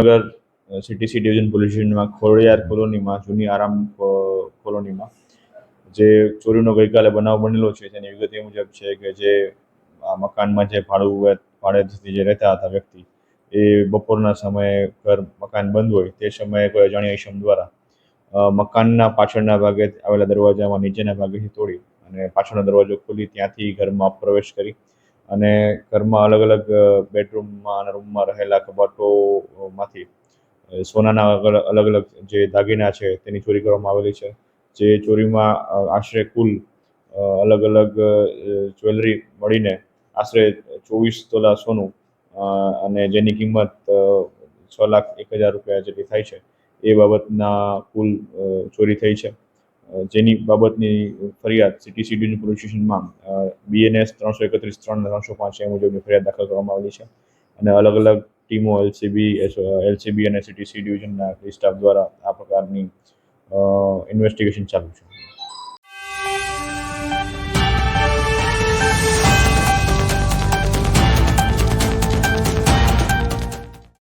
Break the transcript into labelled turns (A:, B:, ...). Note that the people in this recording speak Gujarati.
A: નગર સિટી સી ડિવિઝન પોલીસ સ્ટેશનમાં ખોડિયાર કોલોનીમાં જૂની આરામ કોલોનીમાં જે ચોરીનો ગઈકાલે બનાવ બનેલો છે તેની વિગત એ મુજબ છે કે જે આ મકાનમાં જે ભાડેથી જે રહેતા હતા વ્યક્તિ એ બપોરના સમયે મકાન બંધ હોય તે સમયે કોઈ અજાણ્યા ઈસમ દ્વારા મકાનના પાછળના ભાગે આવેલા દરવાજામાં નીચેના ભાગેથી તોડી અને પાછળનો દરવાજો ખોલી ત્યાંથી ઘરમાં પ્રવેશ કરી અને ઘરમાં અલગ અલગ બેડરૂમમાં અને રૂમમાં રહેલા કબાટોમાંથી સોનાના અલગ અલગ જે દાગીના છે તેની ચોરી કરવામાં આવેલી છે. જે ચોરીમાં આશરે કુલ અલગ અલગ જ્વેલરી મળીને આશરે 24 તોલા સોનું અને જેની કિંમત 6,01,000 રૂપિયા જેટલી થાય છે એ બાબતના કુલ ચોરી થઈ છે. જેની બાબતની ફરિયાદ સિટી સી ડિવિઝન પોલીસ સ્ટેશનમાં BNS 331-3 અને 305 એ મુજબની ફરિયાદ દાખલ કરવામાં આવેલી છે અને અલગ અલગ ટીમો LCB અને સિટી સી ડિવિઝનના સ્ટાફ દ્વારા આ પ્રકારની ઇન્વેસ્ટિગેશન ચાલુ છે.